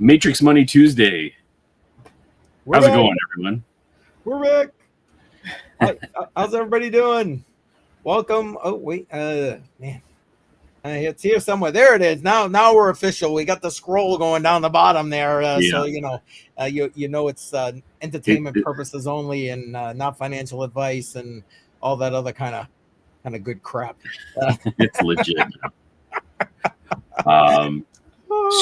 Matrix Money Tuesday. How's it going, everyone? We're back. How's everybody doing? Welcome. Oh wait, man, it's here somewhere. There it is. Now we're official. We got the scroll going down the bottom there, so you know it's entertainment purposes only, and not financial advice and all that other kind of good crap. It's legit.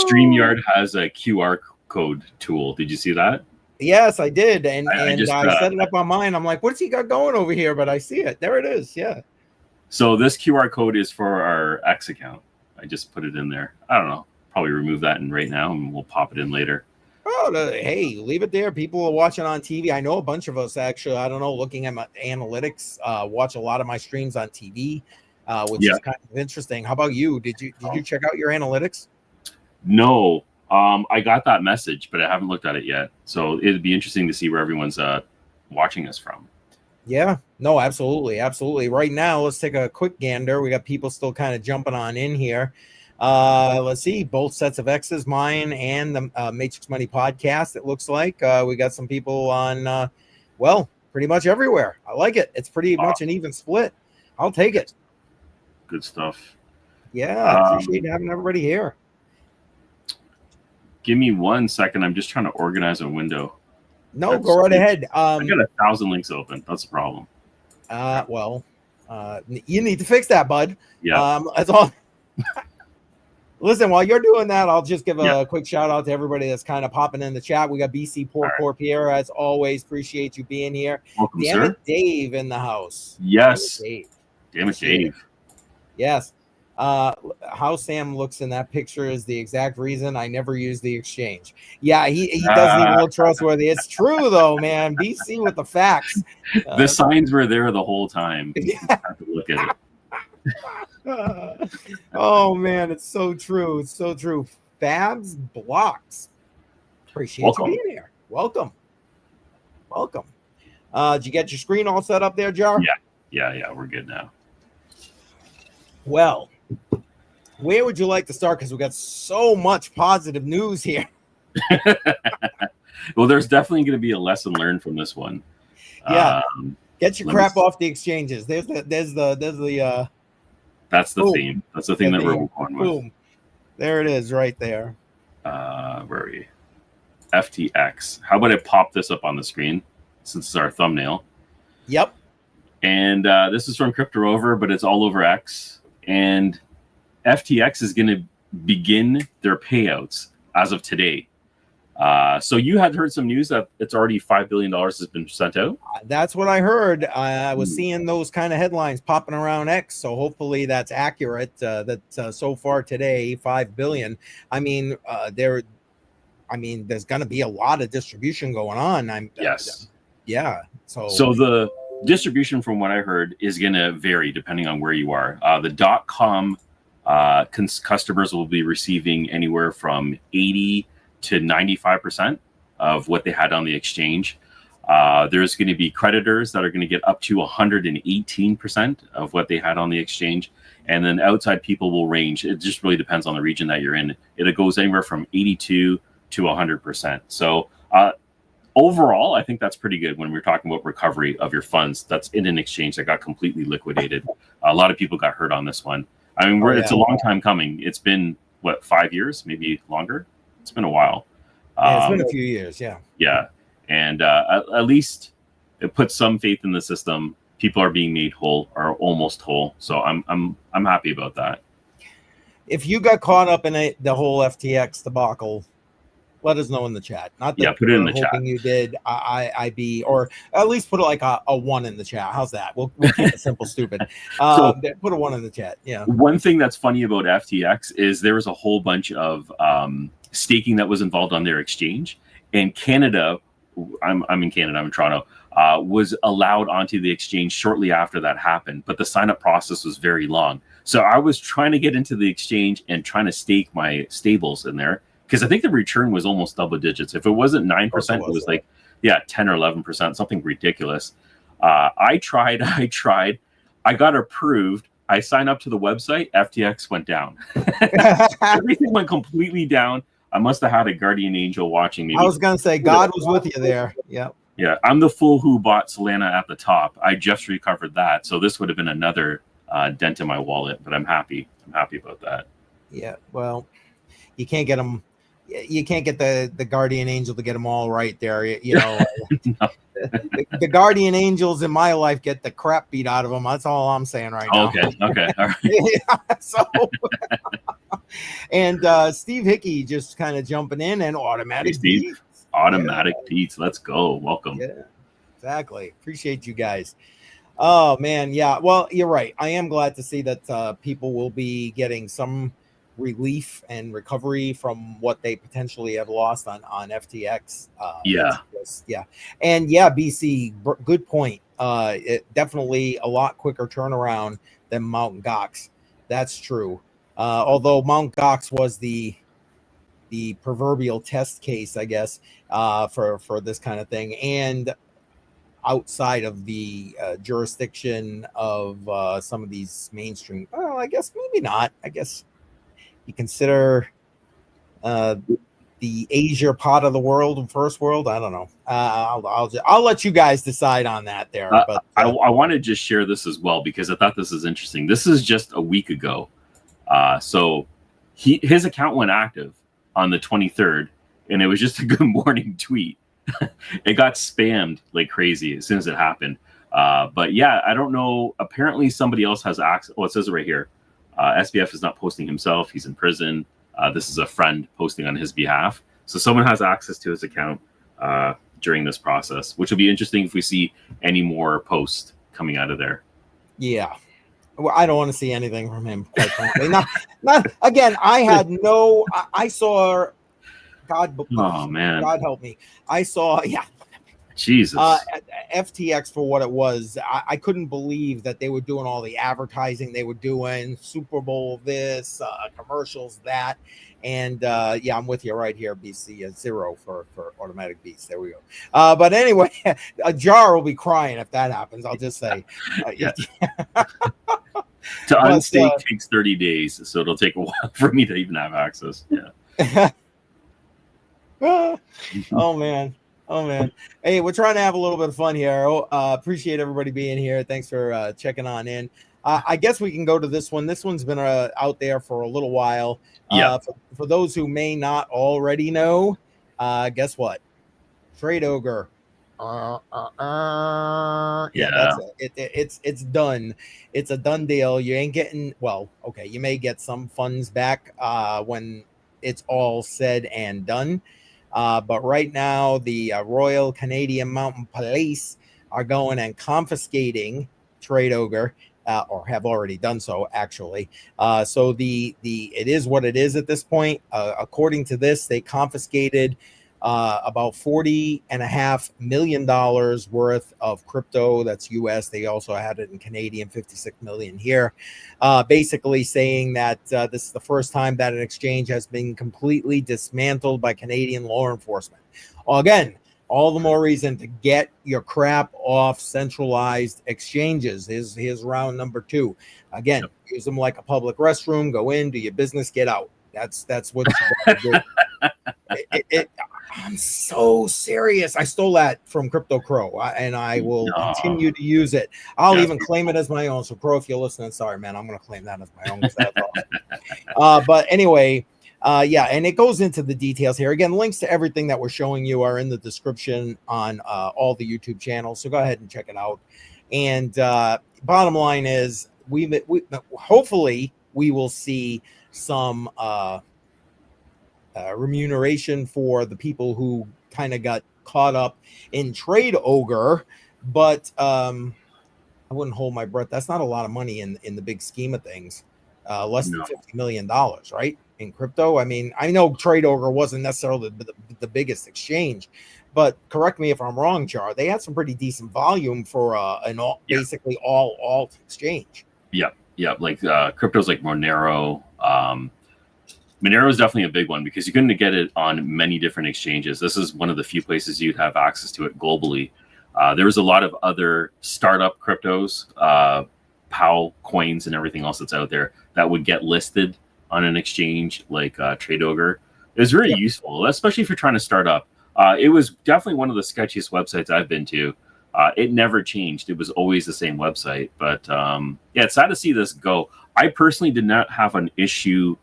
StreamYard has a QR code tool. Did you see that? Yes, I did, and I set it up on mine. I'm like, what's he got going over here? But I see it. There it is. Yeah. So this QR code is for our X account. I just put it in there. I don't know. Probably remove that right now, and we'll pop it in later. Oh, hey, leave it there. People are watching on TV. I know a bunch of us actually. I don't know. Looking at my analytics, watch a lot of my streams on TV, which is kind of interesting. How about you? Did you check out your analytics? No. I got that message, but I haven't looked at it yet. So it'd be interesting to see where everyone's watching us from. Yeah, no, absolutely. Right now, let's take a quick gander. We got people still kind of jumping on in here. Let's see, both sets of X's, mine and the Matrix Money podcast. It looks like we got some people on, pretty much everywhere. I like it. It's pretty much an even split. I'll take it. Good stuff. Yeah, I appreciate having everybody here. Give me 1 second. I'm just trying to organize a window. No, go right ahead. I got 1,000 links open. That's a problem. You need to fix that, bud. Yeah. That's all. Listen, while you're doing that, I'll just give a quick shout out to everybody that's kind of popping in the chat. We got BC Port Pierre, as always. Appreciate you being here. Welcome, Damn sir. It, Dave in the house. Yes. Damn it, Dave. Yes. How Sam looks in that picture is the exact reason I never use the exchange. Yeah, he doesn't even look trustworthy. It's true though, man. BC with the facts. The signs were there the whole time. You have to look at it. Oh man, it's so true. It's so true. Fabs blocks. Appreciate you being here. Welcome. Did you get your screen all set up there, Jar? Yeah. We're good now. Well, where would you like to start? Because we got so much positive news here. Well, there's definitely going to be a lesson learned from this one. Yeah, get your crap off the exchanges. There's the. That's the theme. That's the thing that we're going with. Boom. There it is, right there. Where are we? FTX. How about I pop this up on the screen since it's our thumbnail? Yep. And this is from CryptoJar, but it's all over X. And FTX is going to begin their payouts as of today. So you had heard some news that it's already $5 billion has been sent out? That's what I heard. I was seeing those kind of headlines popping around X. So hopefully that's accurate. So far today, $5 billion. There's going to be a lot of distribution going on. Yes. Yeah. So the distribution, from what I heard, is going to vary depending on where you are. The .com customers will be receiving anywhere from 80 to 95% of what they had on the exchange. There's going to be creditors that are going to get up to 118% of what they had on the exchange. And then outside people will range. It just really depends on the region that you're in. It goes anywhere from 82 to 100%. So overall, I think that's pretty good when we're talking about recovery of your funds that's in an exchange that got completely liquidated. A lot of people got hurt on this one. It's a long time coming. It's been, 5 years, maybe longer? It's been a while. It's been a few years, yeah. Yeah, and at least it puts some faith in the system. People are being made whole, or almost whole. So I'm happy about that. If you got caught up in the whole FTX debacle, let us know in the chat. Not that put it in the chat. You did. Or at least put like a 1 in the chat. How's that? We'll keep it simple, stupid. Put a 1 in the chat. Yeah. One thing that's funny about FTX is there was a whole bunch of staking that was involved on their exchange, and Canada. I'm in Canada. I'm in Toronto. Was allowed onto the exchange shortly after that happened, but the sign-up process was very long. So I was trying to get into the exchange and trying to stake my stables in there, because I think the return was almost double digits. If it wasn't 9%, it was like 10 or 11%, something ridiculous. I tried. I got approved. I signed up to the website. FTX went down. Everything went completely down. I must have had a guardian angel watching me. I was gonna say God was with you there. Yeah. Yeah, I'm the fool who bought Solana at the top. I just recovered that, so this would have been another dent in my wallet. But I'm happy. I'm happy about that. Yeah. Well, you can't get them. You can't get the guardian angel to get them all right there. You know, No. the guardian angels in my life get the crap beat out of them. That's all I'm saying right now. Okay. All right. Yeah, so, and Steve Hickey just kind of jumping in and automatic. Hey, Steve. Automatic beats. Let's go. Welcome. Yeah, exactly. Appreciate you guys. Oh man, yeah. Well, you're right. I am glad to see that people will be getting some relief and recovery from what they potentially have lost on FTX. Yeah. Yeah. And yeah, BC, good point. It definitely a lot quicker turnaround than Mt. Gox. That's true. Although Mt. Gox was the proverbial test case, I guess, for this kind of thing, and outside of the jurisdiction of some of these mainstream. Well, I guess maybe not. I guess you consider the Asia part of the world and first world. I don't know. I'll let you guys decide on that there. But I want to just share this as well because I thought this is interesting. This is just a week ago. So his account went active on the 23rd, and it was just a good morning tweet. It got spammed like crazy as soon as it happened. But yeah, I don't know. Apparently somebody else has access. Well, it says it right here. SBF is not posting himself. He's in prison. This is a friend posting on his behalf. So someone has access to his account during this process, which will be interesting if we see any more posts coming out of there. Yeah. Well, I don't want to see anything from him, quite frankly. Not again. I saw, Oh man, God help me. I saw, yeah, Jesus. FTX for what it was. I couldn't believe that they were doing all the advertising they were doing, Super Bowl this, commercials that, and yeah, I'm with you right here. BC 0 for automatic beats. There we go. But anyway, a jar will be crying if that happens. I'll just say. Yeah. To unstake takes 30 days, so it'll take a while for me to even have access. Yeah. Oh man. Hey, we're trying to have a little bit of fun here. Appreciate everybody being here. Thanks for checking on in. I guess we can go to this one. This one's been out there for a little while. Yeah. For those who may not already know, guess what? TradeOgre. Yeah, that's it. It's done. It's a done deal. You ain't getting, well, okay, you may get some funds back when it's all said and done. But right now, the Royal Canadian Mounted Police are going and confiscating TradeOgre, or have already done so, actually. So it is what it is at this point. According to this, they confiscated about $40.5 million worth of crypto. That's US. They also had it in Canadian, 56 million here. Basically saying that this is the first time that an exchange has been completely dismantled by Canadian law enforcement. Well, again, all the more reason to get your crap off centralized exchanges. Here's round number 2. Again, use them like a public restroom. Go in, do your business, get out. That's what you gotta do. I'm so serious. I stole that from Crypto Crow, and I will continue to use it. I'll even claim it as my own. So, Crow, if you're listening, sorry, man, I'm going to claim that as my own. That's awesome. But anyway, yeah, and it goes into the details here. Again, links to everything that we're showing you are in the description on all the YouTube channels. So go ahead and check it out. And bottom line is, we hopefully we will see some remuneration for the people who kind of got caught up in TradeOgre, but I wouldn't hold my breath. That's not a lot of money in the big scheme of things. Less than $50 million, right? In crypto. I mean, I know TradeOgre wasn't necessarily the biggest exchange, but correct me if I'm wrong, Jar. They had some pretty decent volume for basically all alt exchange. Yeah, like cryptos like Monero. Monero is definitely a big one because you couldn't get it on many different exchanges. This is one of the few places you'd have access to it globally. There was a lot of other startup cryptos, POW coins and everything else that's out there that would get listed on an exchange like TradeOgre. was very useful, especially if you're trying to start up. It was definitely one of the sketchiest websites I've been to. It never changed. It was always the same website. But yeah, it's sad to see this go. I personally did not have an issue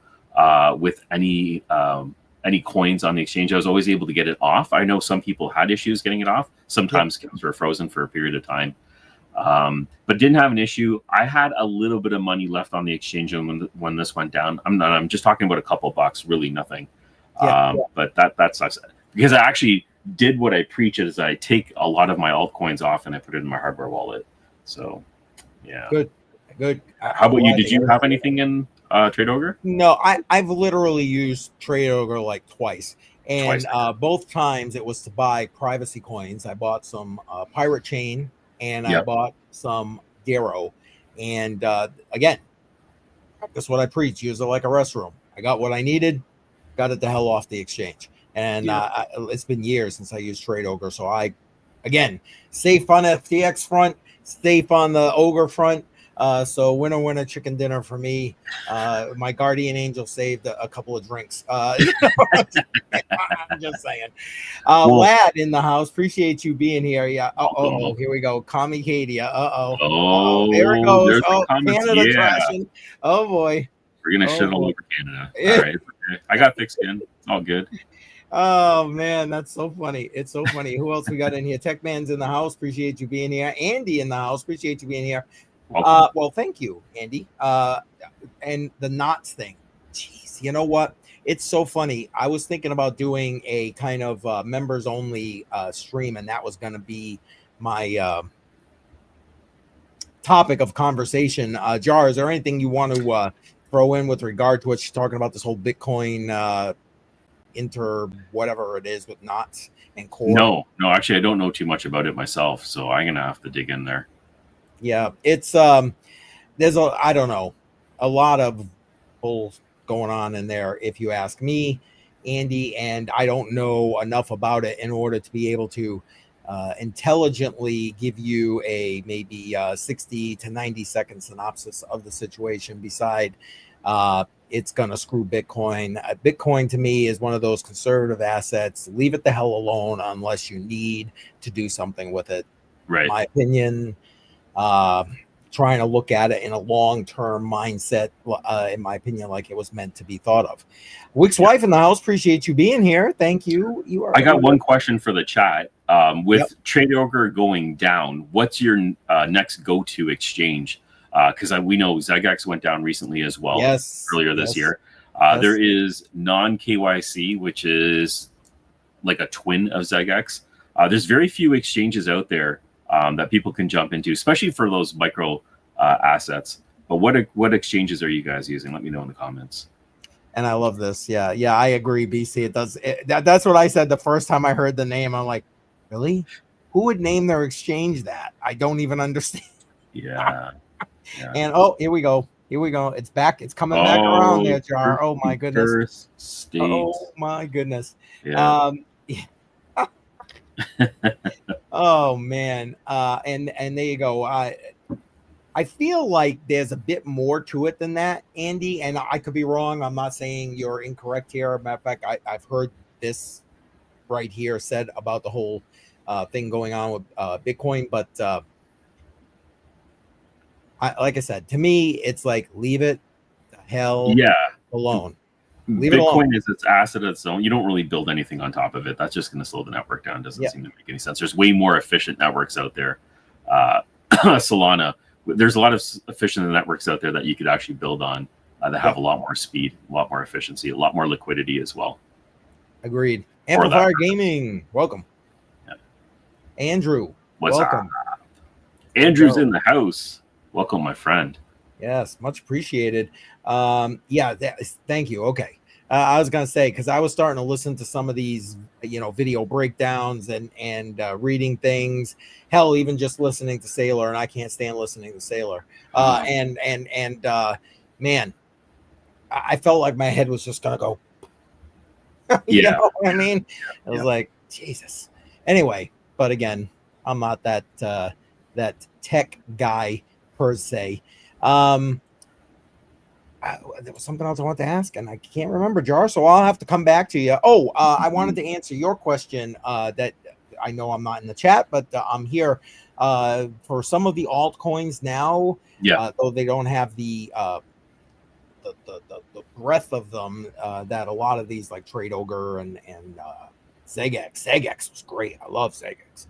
with any coins on the exchange. I was always able to get it off. I know some people had issues getting it off. Sometimes accounts were frozen for a period of time. But didn't have an issue. I had a little bit of money left on the exchange when this went down. I'm just talking about a couple bucks, really nothing. But that sucks because I actually did what I preach is I take a lot of my altcoins off and I put it in my hardware wallet. So yeah. Good. How about you? Did you have anything in TradeOgre? No, I've literally used TradeOgre like twice. And both times it was to buy privacy coins. I bought some Pirate Chain and I bought some Darrow. And again, that's what I preach. Use it like a restroom. I got what I needed, got it the hell off the exchange. And it's been years since I used TradeOgre. So I, again, safe on FTX front, safe on the Ogre front. So winner, chicken dinner for me. My guardian angel saved a couple of drinks. I'm just saying. Lad in the house, appreciate you being here. Yeah. Oh, here we go. Kamikadia. Oh, there it goes. Oh, Canada trashing. Oh boy. We're gonna shit all over Canada. All right. Okay. I got thick skin. It's all good. Oh man, that's so funny. It's so funny. Who else we got in here? Tech Man's in the house. Appreciate you being here. Andy in the house. Appreciate you being here. Well, thank you, Andy. And the knots thing. Jeez, you know what? It's so funny. I was thinking about doing a kind of members only stream, and that was going to be my topic of conversation. Jar, is there anything you want to throw in with regard to what she's talking about? This whole Bitcoin whatever it is with knots and core. No, actually I don't know too much about it myself, so I'm gonna have to dig in there. Yeah, it's there's I don't know, a lot of bull going on in there if you ask me, Andy, and I don't know enough about it in order to be able to intelligently give you a maybe 60 to 90 second synopsis of the situation beside it's going to screw Bitcoin. Bitcoin to me is one of those conservative assets. Leave it the hell alone unless you need to do something with it. Right. In my opinion, trying to look at it in a long-term mindset, in my opinion, like it was meant to be thought of. Wick's wife in the house, appreciate you being here. Thank you. I got one question for the chat. With TradeOgre going down, what's your next go-to exchange? Because we know ZegX went down recently as well. Earlier this year. There is non-KYC, which is like a twin of ZegX. There's very few exchanges out there that people can jump into, especially for those micro assets. But what exchanges are you guys using? Let me know in the comments. And I love this. Yeah, I agree, BC. It does. That's what I said the first time I heard the name. I'm like, really? Who would name their exchange that? I don't even understand. Yeah. And here we go. It's back. It's coming back around there, Jar. Oh my goodness. Oh my goodness. Yeah. Oh man. And there you go. I feel like there's a bit more to it than that, Andy, and I could be wrong. I'm not saying you're incorrect here. Matter of fact, I've heard this right here said about the whole thing going on with Bitcoin, but like I said, to me, it's like leave it the hell alone. Leave it alone. Bitcoin is its asset of its own. You don't really build anything on top of it. That's just going to slow the network down. Doesn't seem to make any sense. There's way more efficient networks out there. Solana. There's a lot of efficient networks out there that you could actually build on that have a lot more speed, a lot more efficiency, a lot more liquidity as well. Agreed. Amplifier Gaming, welcome. Yeah. Andrew, welcome. Up? Andrew's in the house. Welcome, my friend. Yes, much appreciated. Thank you. Okay. I was gonna say, because I was starting to listen to some of these, video breakdowns and reading things. Hell, even just listening to Sailor, and I can't stand listening to Sailor. Man, I felt like my head was just gonna go. You know what I mean? I was like, Jesus. Anyway, but again, I'm not that there was something else I wanted to ask, and I can't remember, Jar. So I'll have to come back to you. I wanted to answer your question. That I know I'm not in the chat, but I'm here. For some of the altcoins now, though they don't have the breadth of them that a lot of these like TradeOgre and Zegex was great. I love Zegex.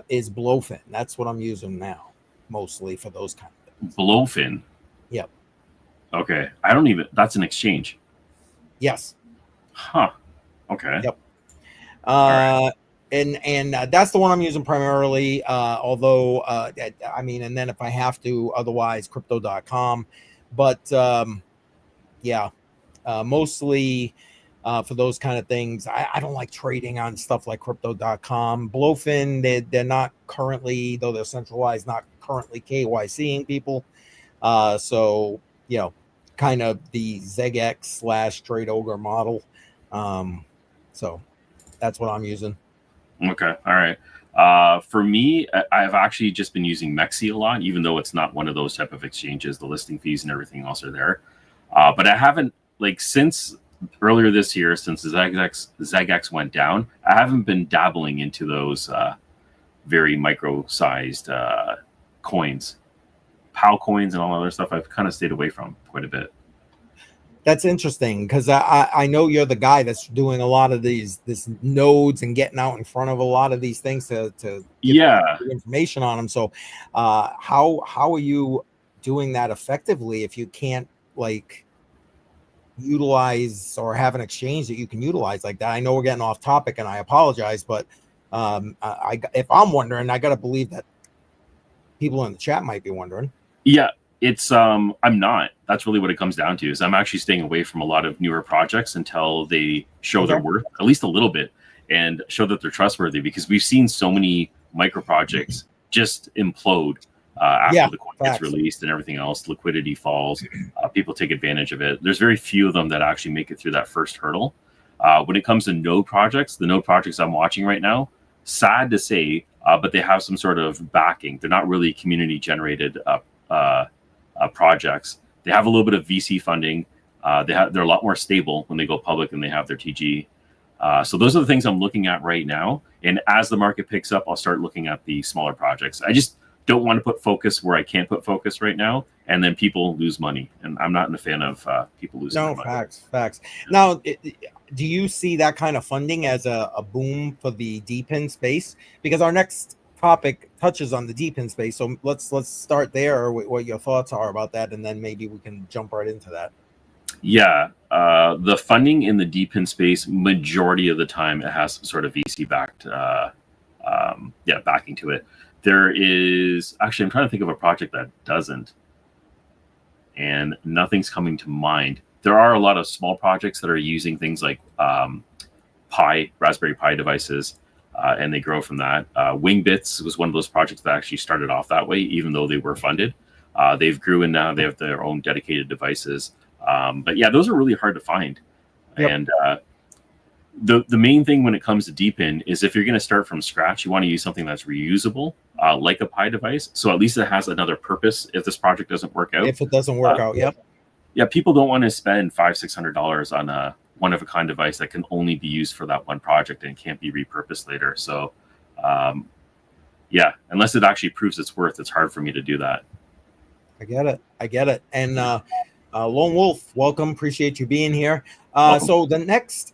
Is Blowfin. That's what I'm using now, mostly for those kind of things. Blowfin. Yep. Okay. That's an exchange. Yes. Huh. Okay. Yep. Right. And that's the one I'm using primarily. Although, I mean, and then if I have to, otherwise crypto.com. But mostly for those kind of things. I don't like trading on stuff like crypto.com. Blowfin, they're not currently, though they're centralized, not currently KYCing people. So, kind of the Zegex / TradeOgre model. So that's what I'm using. Okay. All right. For me, I've actually just been using Mexi a lot, even though it's not one of those type of exchanges. The listing fees and everything else are there. But I haven't, since earlier this year, since the Zegex went down, I haven't been dabbling into those very micro-sized coins. POW coins and all other stuff I've kind of stayed away from quite a bit. That's interesting because I know you're the guy that's doing a lot of this nodes and getting out in front of a lot of these things to get information on them. So how are you doing that effectively if you can't utilize or have an exchange that you can utilize like that? I know we're getting off topic and I apologize, but if I'm wondering, I got to believe that people in the chat might be wondering. Yeah. It's I'm not. That's really what it comes down to. Is I'm actually staying away from a lot of newer projects until they show their worth, at least a little bit, and show that they're trustworthy. Because we've seen so many micro projects just implode after the coin gets released and everything else. Liquidity falls. People take advantage of it. There's very few of them that actually make it through that first hurdle. When it comes to node projects, the node projects I'm watching right now, sad to say, but they have some sort of backing. They're not really community generated projects. They have a little bit of VC funding. They're a lot more stable when they go public and they have their TG. So those are the things I'm looking at right now. And as the market picks up, I'll start looking at the smaller projects. I just don't want to put focus where I can't put focus right now, and then people lose money. And I'm not a fan of people losing money. Facts. Now, do you see that kind of funding as a boom for the DePIN space? Because our next topic touches on the DePIN space, so let's start there. What your thoughts are about that, and then maybe we can jump right into that. Yeah, the funding in the DePIN space, majority of the time, it has some sort of VC backed, backing to it. There is actually, I'm trying to think of a project that doesn't, and nothing's coming to mind. There are a lot of small projects that are using things like Raspberry Pi devices. And they grow from that. Wingbits was one of those projects that actually started off that way, even though they were funded. They've grew and now they have their own dedicated devices. But yeah, those are really hard to find. Yep. And the main thing when it comes to DePIN is if you're going to start from scratch, you want to use something that's reusable, like a Pi device. So at least it has another purpose if this project doesn't work out. If it doesn't work out, yep. Yeah, people don't want to spend $500-600 on a one-of-a-kind device that can only be used for that one project and can't be repurposed later. So, unless it actually proves its worth, it's hard for me to do that. I get it. And Lone Wolf, welcome. Appreciate you being here. So the next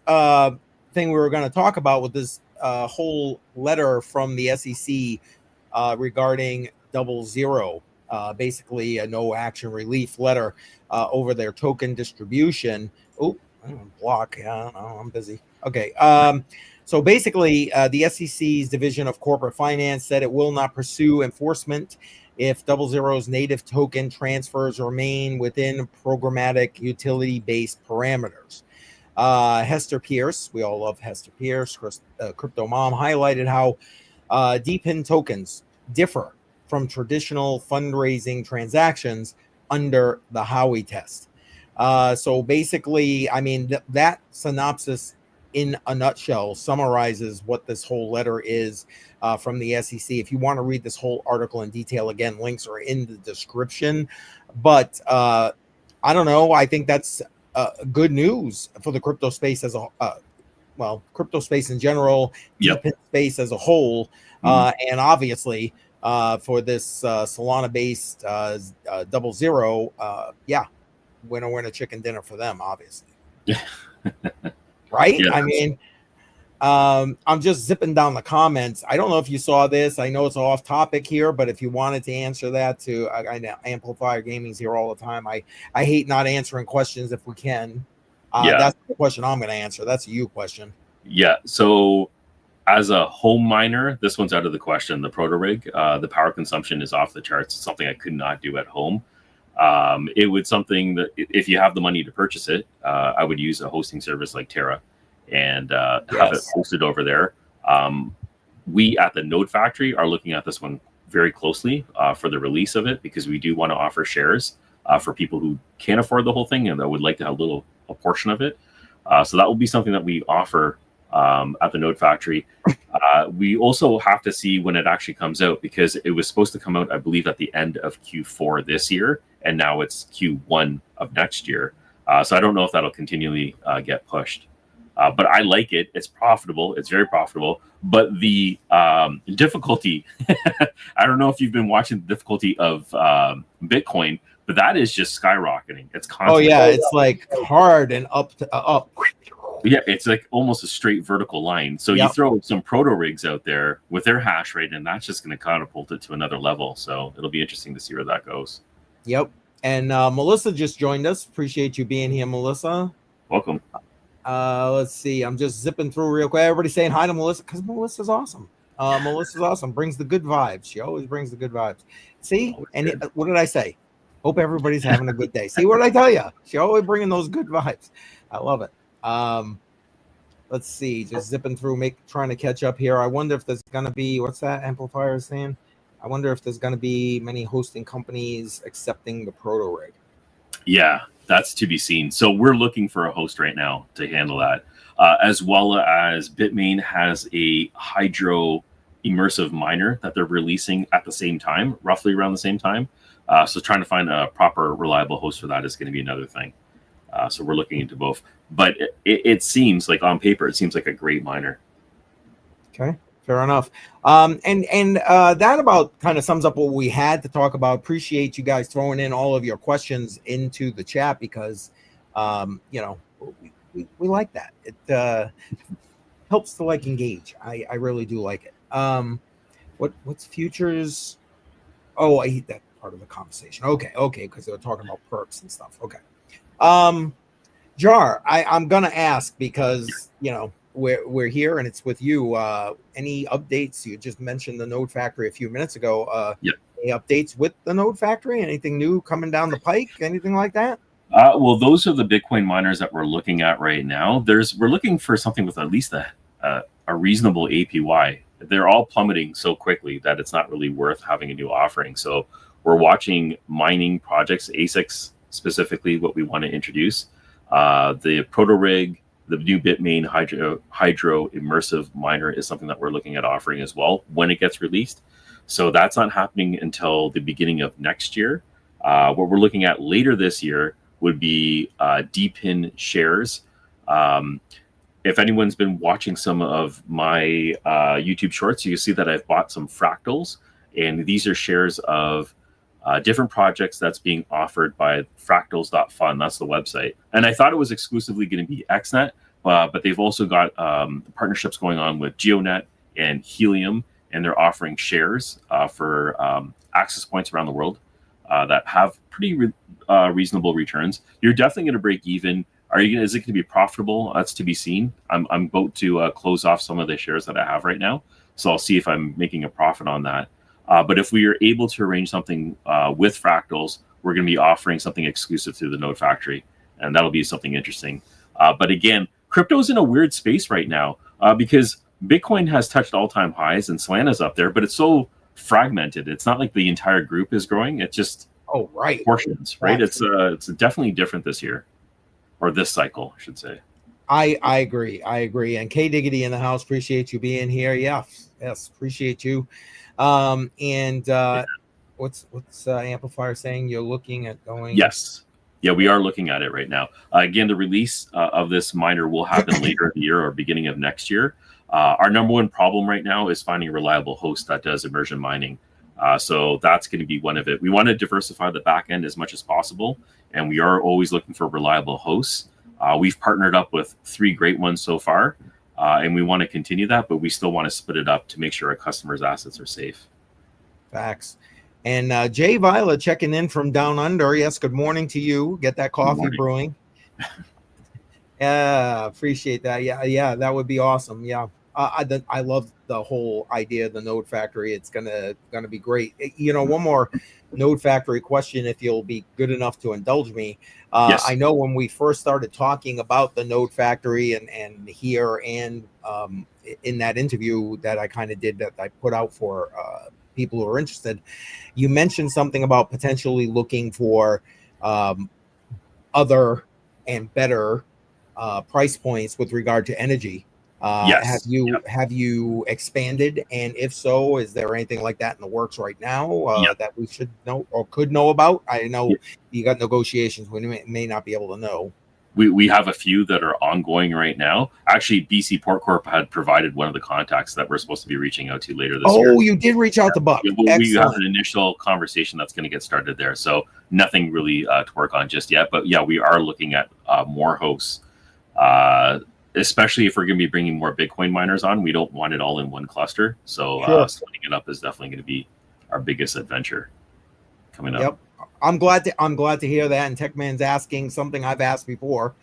thing we were going to talk about with this whole letter from the SEC regarding DoubleZero, basically a no action relief letter over their token distribution. Block. Yeah, I'm busy. Okay. So basically, the SEC's Division of Corporate Finance said it will not pursue enforcement if DoubleZero's native token transfers remain within programmatic utility-based parameters. Hester Pierce, we all love Hester Pierce, Crypto Mom, highlighted how DePIN tokens differ from traditional fundraising transactions under the Howey test. So basically, I mean, that synopsis in a nutshell summarizes what this whole letter is from the SEC. If you want to read this whole article in detail, again, links are in the description. But I don't know. I think that's good news for the crypto space as a crypto space in general, Yep. deep in space as a whole, and obviously for this Solana-based DoubleZero, winner chicken dinner for them, obviously. Right? Yeah. I mean, I'm just zipping down the comments. I don't know if you saw this. I know it's off topic here, but if you wanted to answer that to, I know Amplifier Gaming's here all the time. I hate not answering questions if we can. That's the question I'm going to answer. That's a you question. Yeah. So as a home miner, this one's out of the question. The proto rig, the power consumption is off the charts. It's something I could not do at home. It would something that if you have the money to purchase it, I would use a hosting service like Terra and have it hosted over there. We at the Node Factory are looking at this one very closely for the release of it, because we do want to offer shares for people who can't afford the whole thing and that would like to have a portion of it. So that will be something that we offer at the Node Factory. We also have to see when it actually comes out, because it was supposed to come out, I believe, at the end of Q4 this year, and now it's Q1 of next year. So I don't know if that'll continually get pushed. But I like it. It's profitable. It's very profitable. But the difficulty, I don't know if you've been watching the difficulty of Bitcoin, but that is just skyrocketing. It's constantly. Oh, yeah. It's like hard and up to up. Yeah, it's like almost a straight vertical line. So you throw some proto rigs out there with their hash rate, and that's just going to catapult it to another level. So it'll be interesting to see where that goes. Yep. And Melissa just joined us. Appreciate you being here, Melissa. Welcome. Let's see. I'm just zipping through real quick. Everybody saying hi to Melissa because Melissa's awesome. Melissa's awesome. Brings the good vibes. She always brings the good vibes. See? And what did I say? Hope everybody's having a good day. See, what did I tell you? She always bringing those good vibes. I love it. Let's see. Just zipping through, trying to catch up here. I wonder if there's going to be, what's that Amplifier saying? I wonder if there's going to be many hosting companies accepting the proto rig. Yeah, that's to be seen. So we're looking for a host right now to handle that, as well as Bitmain has a hydro immersive miner that they're releasing at the same time, roughly around the same time. So trying to find a proper, reliable host for that is going to be another thing. So we're looking into both. But it seems like on paper, it seems like a great miner. Okay. Fair enough. And that about kind of sums up what we had to talk about. Appreciate you guys throwing in all of your questions into the chat, because, we like that. It helps to engage. I really do like it. What's futures? Oh, I hate that part of the conversation. Okay. Because they were talking about perps and stuff. Okay. Jar, I'm going to ask because, we're here and it's with you. Any updates? You just mentioned the Node Factory a few minutes ago. Any updates with the Node Factory? Anything new coming down the pike? Anything like that? Well, those are the Bitcoin miners that we're looking at right now. We're looking for something with at least a reasonable APY. They're all plummeting so quickly that it's not really worth having a new offering. So we're watching mining projects, ASICs specifically, what we want to introduce. The proto rig, the new Bitmain hydro immersive miner is something that we're looking at offering as well when it gets released. So that's not happening until the beginning of next year. What we're looking at later this year would be DPIN shares. If anyone's been watching some of my YouTube shorts, you can see that I've bought some fractals, and these are shares of different projects that's being offered by fractals.fun. That's the website. And I thought it was exclusively going to be XNet, but they've also got partnerships going on with GeoNet and Helium, and they're offering shares for access points around the world that have pretty reasonable returns. You're definitely going to break even. Is it going to be profitable? That's to be seen. I'm about to close off some of the shares that I have right now, so I'll see if I'm making a profit on that. But if we are able to arrange something with Fractals, we're going to be offering something exclusive to the Node Factory, and that'll be something interesting. But again, crypto's in a weird space right now because Bitcoin has touched all-time highs and Solana's up there, but it's so fragmented. It's not like the entire group is growing. It's just portions, right? It's definitely different this year, or this cycle, I should say. I agree. And K Diggity in the house, appreciate you being here. Yes, appreciate you. What's Amplifier saying? You're looking at going? Yes. Yeah, we are looking at it right now. Again, the release of this miner will happen later in the year or beginning of next year. Our number one problem right now is finding a reliable host that does immersion mining. So that's going to be one of it. We want to diversify the back end as much as possible, and we are always looking for reliable hosts. We've partnered up with 3 great ones so far, and we want to continue that, but we still want to split it up to make sure our customers' assets are safe. Facts. And Jay Violet checking in from down under. Yes, good morning to you. Get that coffee brewing. Yeah, appreciate that. Yeah, that would be awesome. Yeah, I love the whole idea of the Node Factory. It's gonna be great. You know, one more Node Factory question, if you'll be good enough to indulge me. Yes. I know when we first started talking about the Node Factory and here and in that interview that I kind of did that I put out for people who are interested, you mentioned something about potentially looking for other and better price points with regard to energy. Yes. Have you expanded, and if so, is there anything like that in the works right now that we should know or could know about? I know you got negotiations we may not be able to know. We have a few that are ongoing right now. Actually, BC Port Corp had provided one of the contacts that we're supposed to be reaching out to later this year. Oh, you did reach out to Buck. We have an initial conversation that's going to get started there. So nothing really to work on just yet. But yeah, we are looking at more hosts, especially if we're going to be bringing more Bitcoin miners on. We don't want it all in one cluster. So splitting it up is definitely going to be our biggest adventure coming up. Yep. I'm glad to hear that. And Techman's asking something I've asked before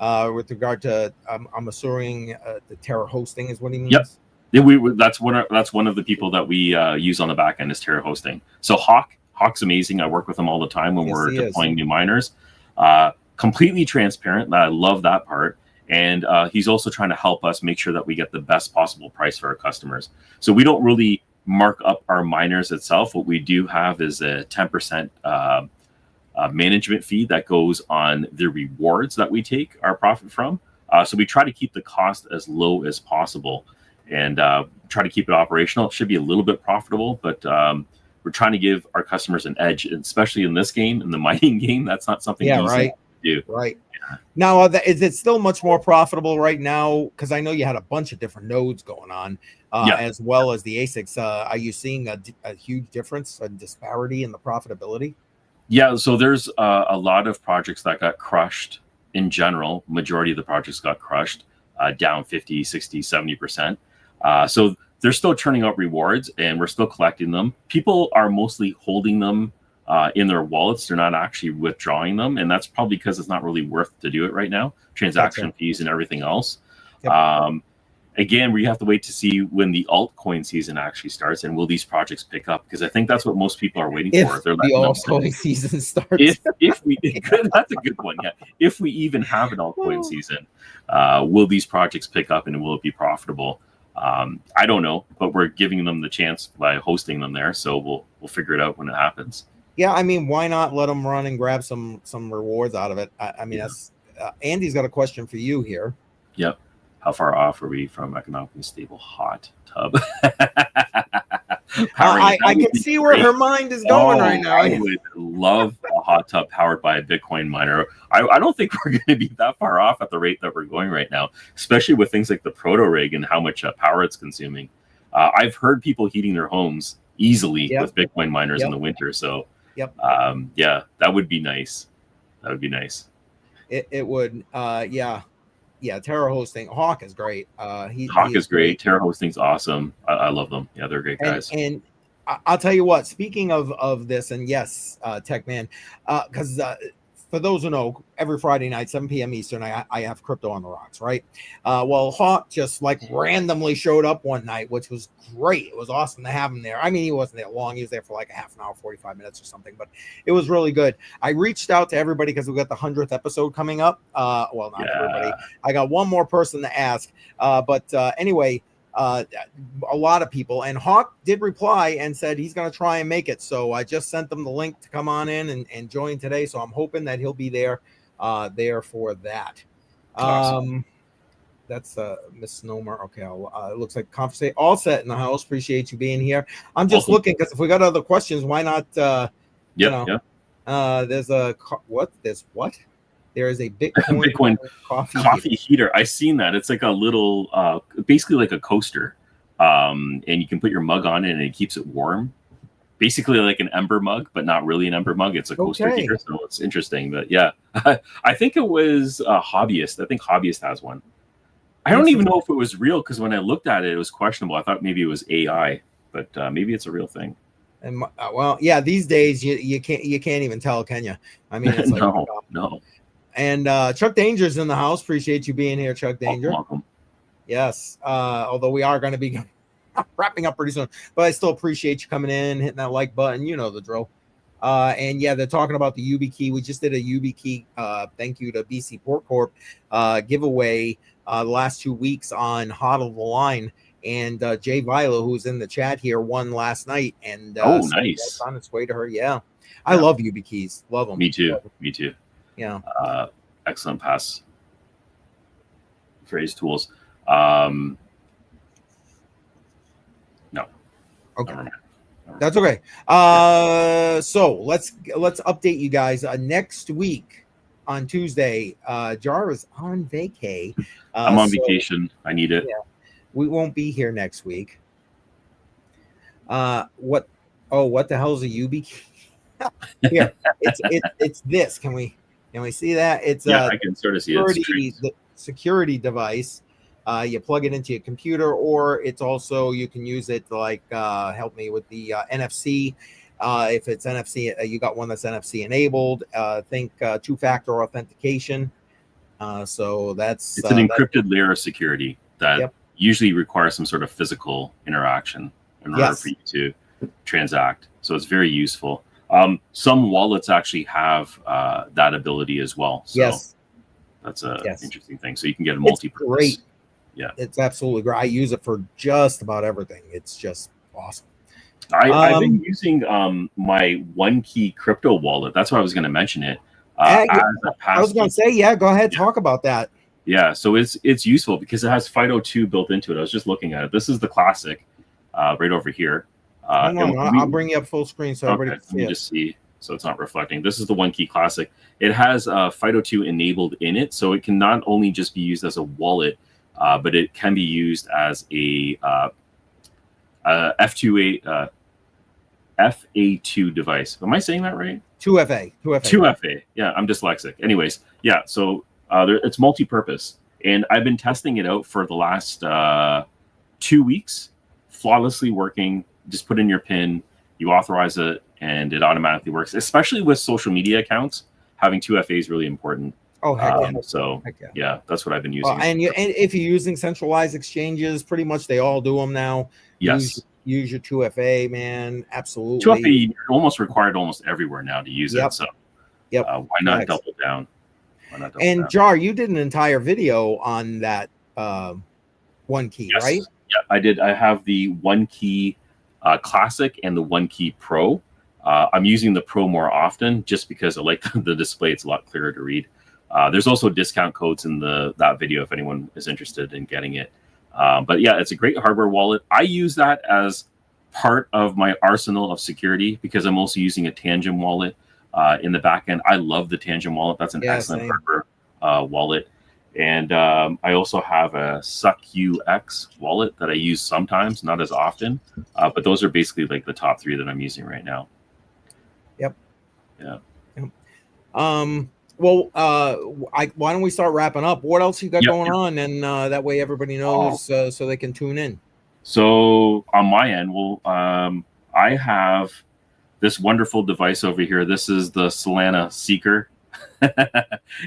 with regard to I'm assuming the Terra hosting is what he means. Yep. Yeah, that's one of the people that we use on the back end is Terra hosting. So Hawk's amazing. I work with him all the time when we're deploying new miners. Completely transparent. I love that part. And he's also trying to help us make sure that we get the best possible price for our customers. So we don't really mark up our miners itself. What we do have is a 10% management fee that goes on the rewards that we take our profit from. So we try to keep the cost as low as possible and try to keep it operational. It should be a little bit profitable, but we're trying to give our customers an edge, especially in this game, in the mining game. That's not something easy to do. Right. Now, is it still much more profitable right now? Because I know you had a bunch of different nodes going on, as well as the ASICs. Are you seeing a huge difference, a disparity in the profitability? Yeah, so there's a lot of projects that got crushed in general. Majority of the projects got crushed, down 50, 60, 70%. So they're still turning out rewards, and we're still collecting them. People are mostly holding them in their wallets. They're not actually withdrawing them, and that's probably because it's not really worth to do it right now. Transaction fees and everything else. Yep. Again, we have to wait to see when the altcoin season actually starts, and will these projects pick up? Because I think that's what most people are waiting for. They're the altcoin season starts. If we that's a good one. Yeah, if we even have an altcoin season, will these projects pick up and will it be profitable? I don't know, but we're giving them the chance by hosting them there, so we'll figure it out when it happens. Yeah, I mean, why not let them run and grab some rewards out of it? I mean, that's Andy's got a question for you here. Yep. How far off are we from economically stable hot tub? I can see where her mind is going right now. I would love a hot tub powered by a Bitcoin miner. I don't think we're going to be that far off at the rate that we're going right now, especially with things like the proto rig and how much power it's consuming. I've heard people heating their homes easily with Bitcoin miners in the winter. So, yeah, that would be nice. That would be nice. It would, yeah, Terra hosting. Hawk is great. Hawk is great. Terra hosting's awesome. I love them. Yeah, they're great guys. And I'll tell you what. Speaking of this, and yes, Tech Man, because for those who know, every Friday night, 7 p.m. Eastern, I have Crypto on the Rocks, right? Well, Hawk just like randomly showed up one night, which was great. It was awesome to have him there. I mean, he wasn't there long. He was there for like a half an hour, 45 minutes or something, but it was really good. I reached out to everybody because we got the 100th episode coming up. Well, not everybody. I got one more person to ask. But anyway, a lot of people, and Hawk did reply and said he's going to try and make it. So I just sent them the link to come on in and join today. So I'm hoping that he'll be there for that. Awesome. That's a misnomer. Okay, it looks like conversation all set in the house. Appreciate you being here. I'm just looking because if we got other questions, why not? There's a what? There is a Bitcoin, Bitcoin coffee heater. I seen that. It's like a little, basically like a coaster, and you can put your mug on it and it keeps it warm. Basically like an ember mug, but not really an ember mug. It's a coaster heater, so it's interesting. But yeah, I think it was a Hobbyist. I think Hobbyist has one. I don't even know if it was real because when I looked at it, it was questionable. I thought maybe it was AI, but maybe it's a real thing. And well, yeah, these days you can't even tell, can you? I mean, it's like no. And Chuck Danger's in the house. Appreciate you being here, Chuck Danger. Welcome. Yes. Although we are going to be wrapping up pretty soon, but I still appreciate you coming in, hitting that like button. You know the drill. And yeah, they're talking about the YubiKey. We just did a YubiKey. Thank you to BC Port Corp giveaway the last 2 weeks on Hodl the Line. And Jay Vila, who's in the chat here, won last night. And nice. So it's on its way to her. Yeah. I love YubiKeys. Love them. Me too. Me too. Yeah. Excellent pass phrase tools. No. Okay. That's okay. So let's update you guys. Next week on Tuesday, Jar is on vacay. I'm on vacation. I need it. Yeah, we won't be here next week. What the hell is a YubiKey? Here, it's this. Can we see that? It's I can sort of see it. The security device. You plug it into your computer, or it's also you can use it to like help me with the NFC. If it's NFC, you got one that's NFC enabled. Think two-factor authentication. So it's an encrypted layer of security that usually requires some sort of physical interaction in order for you to transact. So it's very useful. Some wallets actually have that ability as well. So that's a interesting thing. So you can get a multi-purpose. Great. Yeah, it's absolutely great. I use it for just about everything. It's just awesome. I've been using my OneKey crypto wallet. That's why I was going to mention it. I was going to say, go ahead, talk about that. Yeah, so it's useful because it has FIDO2 built into it. I was just looking at it. This is the classic, right over here. No, I'll bring you up full screen so everybody can see it. Just see, so it's not reflecting. This is the OneKey Classic. It has FIDO2 enabled in it, so it can not only just be used as a wallet, but it can be used as a FA2 device. Am I saying that right? 2FA. Yeah, I'm dyslexic. Anyways, yeah, so it's multi-purpose. And I've been testing it out for the last 2 weeks, flawlessly working. Just put in your PIN, you authorize it, and it automatically works. Especially with social media accounts, having 2FA is really important. Oh, heck yeah. So, yeah, that's what I've been using. And if you're using centralized exchanges, pretty much they all do them now. Yes. Use your 2FA, man. Absolutely. 2FA almost required almost everywhere now to use it. So, why not double down? And Jar, you did an entire video on that OneKey, right? Yeah, I did. I have the OneKey Classic and the OneKey Pro. I'm using the Pro more often just because I like the display. It's a lot clearer to read. There's also discount codes in that video if anyone is interested in getting it. But yeah, it's a great hardware wallet. I use that as part of my arsenal of security because I'm also using a Tangent wallet in the back end. I love the Tangent wallet. That's an excellent hardware wallet. And I also have a SuckUX wallet that I use sometimes, not as often. But those are basically like the top three that I'm using right now. Yep. Yeah. Yep. Well, why don't we start wrapping up? What else you got going on? And that way everybody knows so they can tune in. So on my end, I have this wonderful device over here. This is the Solana Seeker.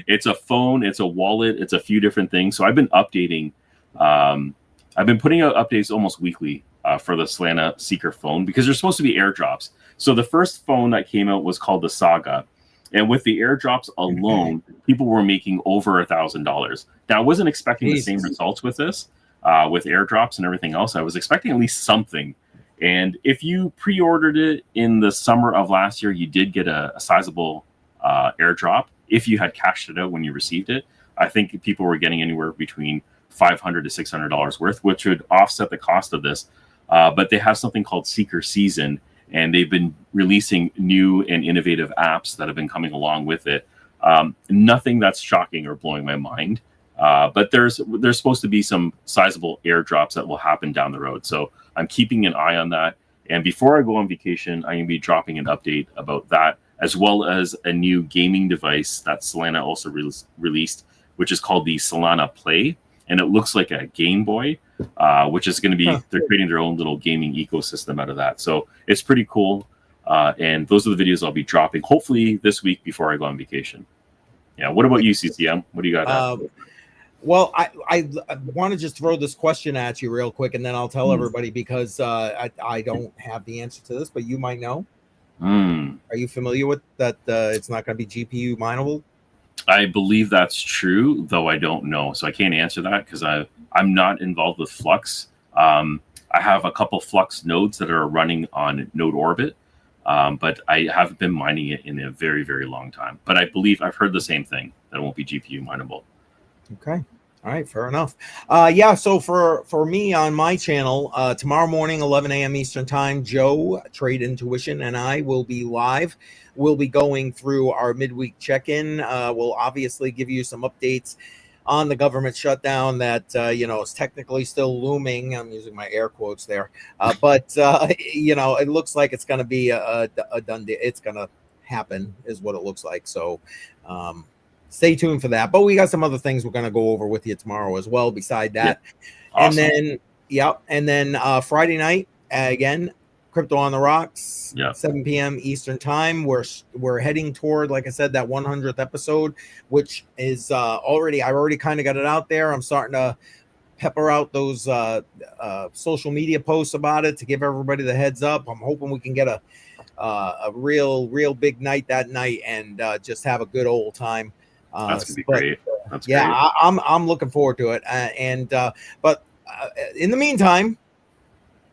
It's a phone, it's a wallet, it's a few different things. So I've been updating. I've been putting out updates almost weekly for the Solana Seeker phone because there's supposed to be airdrops. So the first phone that came out was called the Saga. And with the airdrops alone, people were making over $1,000. Now, I wasn't expecting the same results with this, with airdrops and everything else. I was expecting at least something. And if you pre-ordered it in the summer of last year, you did get a sizable airdrop. If you had cashed it out when you received it, I think people were getting anywhere between $500 to $600 worth, which would offset the cost of this. But they have something called Seeker Season, and they've been releasing new and innovative apps that have been coming along with it. Nothing that's shocking or blowing my mind. But there's supposed to be some sizable airdrops that will happen down the road. So I'm keeping an eye on that. And before I go on vacation, I'm going to be dropping an update about that, as well as a new gaming device that Solana also released, which is called the Solana Play. And it looks like a Game Boy, which is going to be, they're creating their own little gaming ecosystem out of that. So it's pretty cool. And those are the videos I'll be dropping, hopefully this week before I go on vacation. Yeah. What about you, CCM? What do you got? Well, I want to just throw this question at you real quick, and then I'll tell everybody, because I don't have the answer to this, but you might know. Are you familiar with that? It's not going to be GPU mineable? I believe that's true, though I don't know. So I can't answer that because I'm not involved with Flux. I have a couple Flux nodes that are running on Node Orbit, but I haven't been mining it in a very, very long time. But I believe I've heard the same thing, that it won't be GPU mineable. Okay. All right. Fair enough. Yeah. So for me on my channel, tomorrow morning, 11 a.m. Eastern time, Joe, Trade Intuition, and I will be live. We'll be going through our midweek check-in. We'll obviously give you some updates on the government shutdown that, is technically still looming. I'm using my air quotes there. But it looks like it's going to be a done deal. It's going to happen is what it looks like. So, stay tuned for that. But we got some other things we're going to go over with you tomorrow as well beside that. Yeah. Awesome. And then Friday night, again, Crypto on the Rocks, 7 p.m. Eastern time. We're heading toward, like I said, that 100th episode, which is I already kind of got it out there. I'm starting to pepper out those social media posts about it to give everybody the heads up. I'm hoping we can get a real big night that night and just have a good old time. That's gonna be great. That's great. Yeah, I'm looking forward to it. But in the meantime,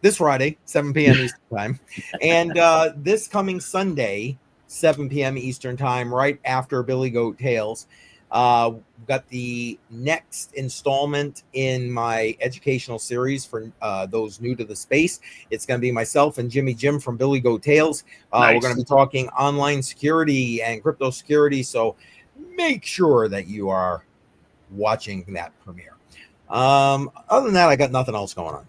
this Friday, 7 p.m. Eastern time, and this coming Sunday, 7 p.m. Eastern time, right after Billy Goat Tales, we've got the next installment in my educational series for those new to the space. It's going to be myself and Jimmy Jim from Billy Goat Tales. Nice. We're going to be talking online security and crypto security. So make sure that you are watching that premiere. Other than that, I got nothing else going on.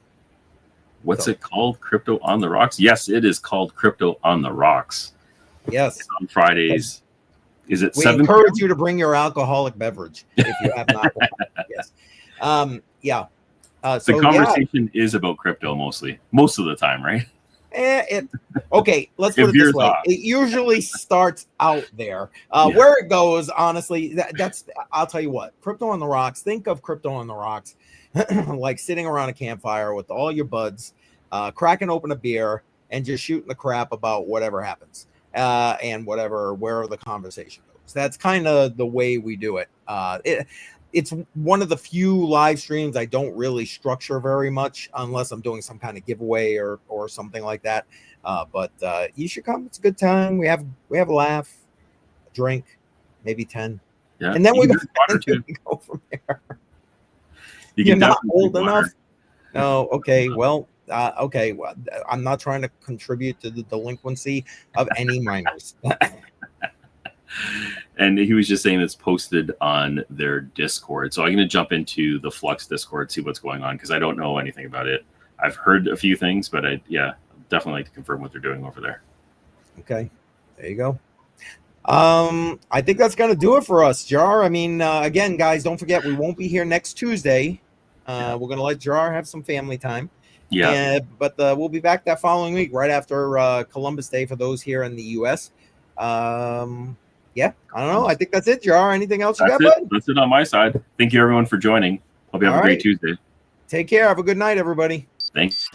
What's it called? Crypto on the Rocks? Yes, it is called Crypto on the Rocks. Yes. It's on Fridays. Is it 7 We encourage you to bring your alcoholic beverage if you have not. Yes. The conversation is about crypto most of the time, right? Okay, let's put it this way. It usually starts out there. Where it goes, honestly, that's I'll tell you what. Crypto on the Rocks. Think of Crypto on the Rocks like sitting around a campfire with all your buds, cracking open a beer and just shooting the crap about whatever happens and where the conversation goes. That's kind of the way we do it. It's one of the few live streams I don't really structure very much unless I'm doing some kind of giveaway or something like that. But you should come. It's a good time. We have a laugh, a drink, maybe 10. Yeah. And then we go from there. You're not old enough? No. Okay. Well, okay. Well, I'm not trying to contribute to the delinquency of any minors. And he was just saying it's posted on their Discord. So I'm going to jump into the Flux Discord, see what's going on, because I don't know anything about it. I've heard a few things, but I definitely like to confirm what they're doing over there. Okay. There you go. I think that's going to do it for us, Jar. I mean, again, guys, don't forget, we won't be here next Tuesday. We're going to let Jar have some family time. Yeah. But we'll be back that following week, right after Columbus Day for those here in the U.S. Yeah, I don't know. I think that's it, Jar. Anything else you got, bud? That's it on my side. Thank you, everyone, for joining. Hope you have a great Tuesday. Take care. Have a good night, everybody. Thanks.